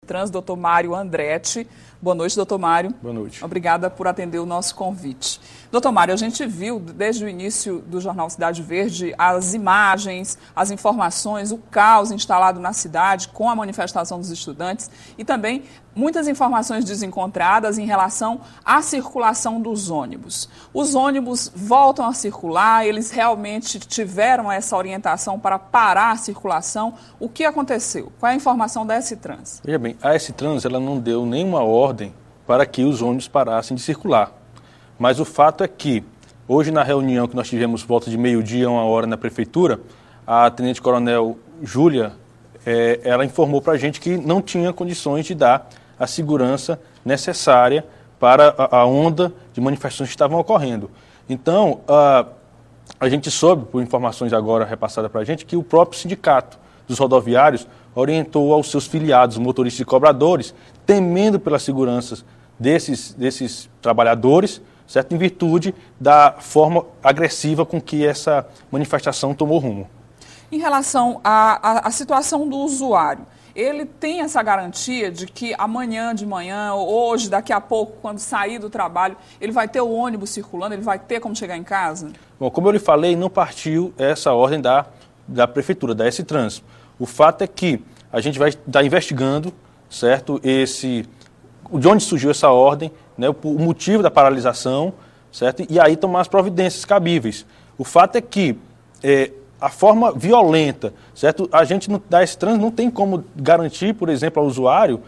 Trans, doutor Mário Andretti. Boa noite, doutor Mário. Boa noite. Obrigada por atender o nosso convite. Doutor Mário, a gente viu desde o início do Jornal Cidade Verde as imagens, as informações, o caos instalado na cidade com a manifestação dos estudantes e também muitas informações desencontradas em relação à circulação dos ônibus. Os ônibus voltam a circular, eles realmente tiveram essa orientação para parar a circulação. O que aconteceu? Qual é a informação da S-Trans? Veja bem, a S-Trans ela não deu nenhuma ordem para que os ônibus parassem de circular. Mas o fato é que, hoje na reunião que nós tivemos volta de meio-dia, 1h na prefeitura, a tenente-coronel Júlia, ela informou para a gente que não tinha condições de dar a segurança necessária para a onda de manifestações que estavam ocorrendo. Então, a gente soube, por informações agora repassadas para a gente, que o próprio sindicato dos rodoviários orientou aos seus filiados, motoristas e cobradores, temendo pela segurança desses trabalhadores, certo? Em virtude da forma agressiva com que essa manifestação tomou rumo. Em relação à situação do usuário, ele tem essa garantia de que amanhã de manhã, hoje, daqui a pouco, quando sair do trabalho, ele vai ter o ônibus circulando, ele vai ter como chegar em casa? Bom, como eu lhe falei, não partiu essa ordem da prefeitura, da S-Trans. O fato é que a gente vai estar investigando, certo, de onde surgiu essa ordem, né, o motivo da paralisação, certo, e aí tomar as providências cabíveis. O fato é que a forma violenta, certo, a gente da S-Trans não tem como garantir, por exemplo, ao usuário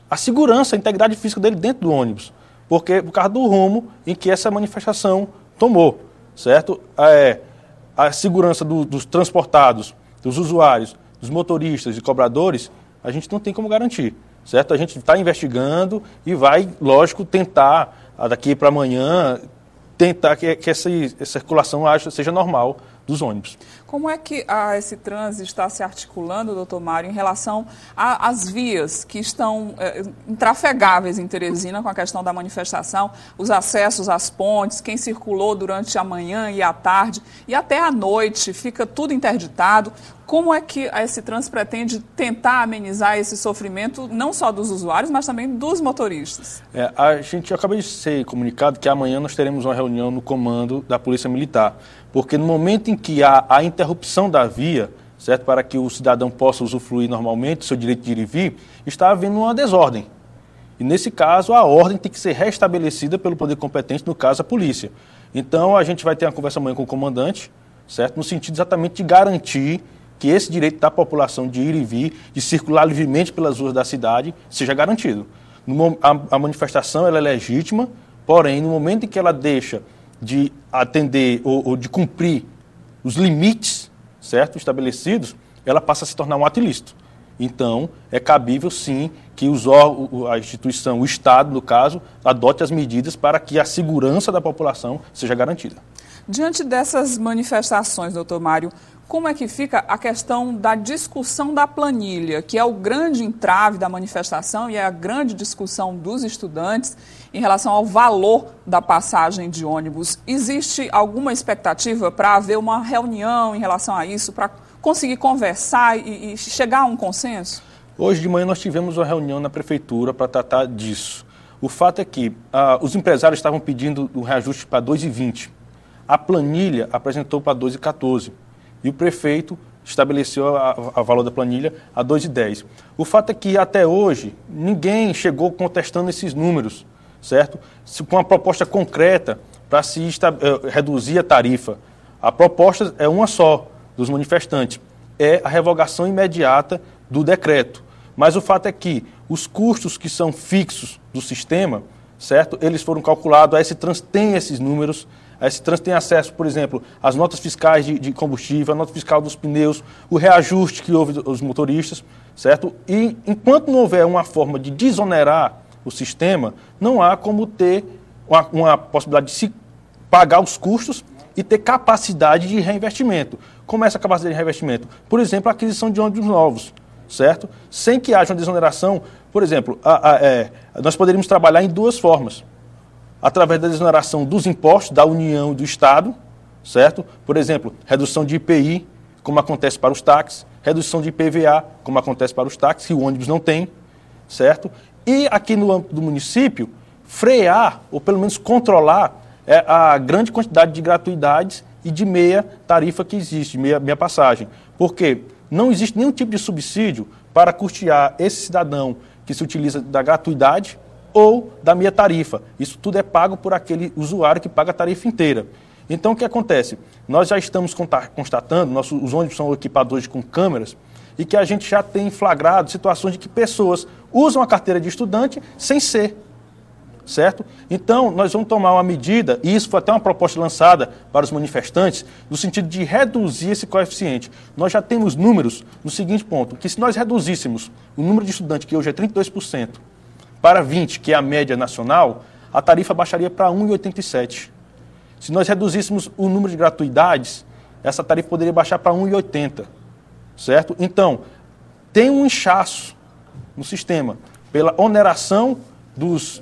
a segurança, a integridade física dele dentro do ônibus, porque por causa do rumo em que essa manifestação tomou, certo? A segurança dos transportados, dos usuários, dos motoristas e cobradores, a gente não tem como garantir, certo? A gente está investigando e vai, lógico, tentar, daqui para amanhã, tentar que essa circulação seja normal dos ônibus. Como é que a S-Trans está se articulando, doutor Mário, em relação às vias que estão intrafegáveis em Teresina com a questão da manifestação, os acessos às pontes, quem circulou durante a manhã e a tarde e até a noite, fica tudo interditado? Como é que a S-Trans pretende tentar amenizar esse sofrimento, não só dos usuários, mas também dos motoristas? Eu acabei de ser comunicado que amanhã nós teremos uma reunião no comando da Polícia Militar, porque no momento em que há a interrupção da via, certo, para que o cidadão possa usufruir normalmente do seu direito de ir e vir, está havendo uma desordem. E nesse caso, a ordem tem que ser restabelecida pelo poder competente, no caso a polícia. Então, a gente vai ter uma conversa amanhã com o comandante, certo, no sentido exatamente de garantir que esse direito da população de ir e vir, de circular livremente pelas ruas da cidade, seja garantido. A manifestação ela é legítima, porém, no momento em que ela deixa de atender ou de cumprir os limites, certo, estabelecidos, ela passa a se tornar um ato ilícito. Então, é cabível, sim, que a instituição, o Estado, no caso, adote as medidas para que a segurança da população seja garantida. Diante dessas manifestações, doutor Mário, como é que fica a questão da discussão da planilha, que é o grande entrave da manifestação e é a grande discussão dos estudantes em relação ao valor da passagem de ônibus? Existe alguma expectativa para haver uma reunião em relação a isso, para conseguir conversar e chegar a um consenso? Hoje de manhã nós tivemos uma reunião na prefeitura para tratar disso. O fato é que os empresários estavam pedindo um reajuste para 2,20. A planilha apresentou para 2,14. E o prefeito estabeleceu a valor da planilha a 2,10. O fato é que, até hoje, ninguém chegou contestando esses números, certo? Com uma proposta concreta para se reduzir a tarifa. A proposta é uma só dos manifestantes, é a revogação imediata do decreto. Mas o fato é que os custos que são fixos do sistema, certo? Eles foram calculados, a S-Trans tem esses números. A S-Trans tem acesso, por exemplo, às notas fiscais de combustível, a nota fiscal dos pneus, o reajuste que houve dos motoristas, certo? E enquanto não houver uma forma de desonerar o sistema, não há como ter uma possibilidade de se pagar os custos e ter capacidade de reinvestimento. Como é essa capacidade de reinvestimento? Por exemplo, a aquisição de ônibus novos, certo? Sem que haja uma desoneração, por exemplo, nós poderíamos trabalhar em duas formas. Através da desoneração dos impostos da União e do Estado, certo? Por exemplo, redução de IPI, como acontece para os táxis, redução de IPVA, como acontece para os táxis, que o ônibus não tem, certo? E aqui no âmbito do município, frear, ou pelo menos controlar, a grande quantidade de gratuidades e de meia tarifa que existe, meia passagem. Porque não existe nenhum tipo de subsídio para custear esse cidadão que se utiliza da gratuidade ou da meia tarifa. Isso tudo é pago por aquele usuário que paga a tarifa inteira. Então, o que acontece? Nós já estamos constatando, os ônibus são equipados hoje com câmeras, e que a gente já tem flagrado situações de que pessoas usam a carteira de estudante sem ser. Certo? Então, nós vamos tomar uma medida, e isso foi até uma proposta lançada para os manifestantes, no sentido de reduzir esse coeficiente. Nós já temos números no seguinte ponto, que se nós reduzíssemos o número de estudantes, que hoje é 32%, para 20%, que é a média nacional, a tarifa baixaria para 1,87%. Se nós reduzíssemos o número de gratuidades, essa tarifa poderia baixar para 1,80%. Certo? Então, tem um inchaço no sistema pela oneração dos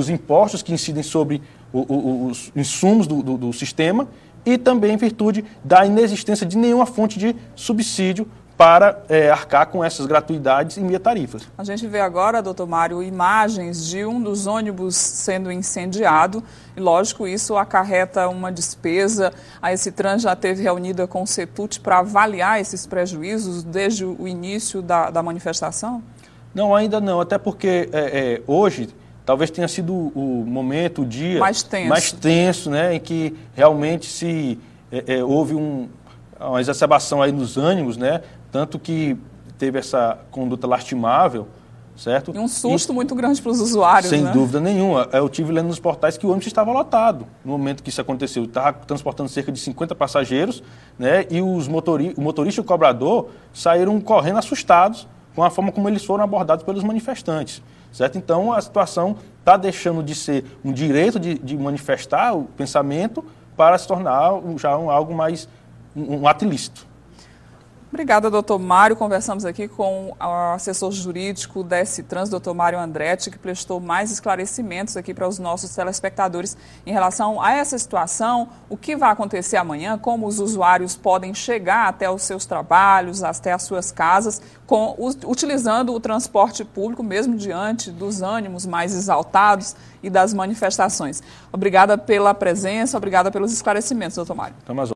impostos que incidem sobre os insumos do sistema e também em virtude da inexistência de nenhuma fonte de subsídio para arcar com essas gratuidades e meia tarifas. A gente vê agora, doutor Mário, imagens de um dos ônibus sendo incendiado e, lógico, isso acarreta uma despesa. A Excitran já esteve reunida com o CETUT para avaliar esses prejuízos desde o início da manifestação? Não, ainda não, até porque hoje talvez tenha sido o momento, o dia mais tenso, né, em que realmente houve uma exacerbação aí nos ânimos, né, tanto que teve essa conduta lastimável, certo? E um susto muito grande para os usuários, sem dúvida nenhuma. Eu tive lendo nos portais que o ônibus estava lotado no momento que isso aconteceu. Estava transportando cerca de 50 passageiros, né, e o motorista e o cobrador saíram correndo assustados com a forma como eles foram abordados pelos manifestantes. Certo? Então, a situação está deixando de ser um direito de manifestar o pensamento para se tornar já algo mais, um ato ilícito. Obrigada, doutor Mário. Conversamos aqui com o assessor jurídico da Excitran, doutor Mário Andretti, que prestou mais esclarecimentos aqui para os nossos telespectadores em relação a essa situação, o que vai acontecer amanhã, como os usuários podem chegar até os seus trabalhos, até as suas casas, utilizando o transporte público, mesmo diante dos ânimos mais exaltados e das manifestações. Obrigada pela presença, obrigada pelos esclarecimentos, doutor Mário.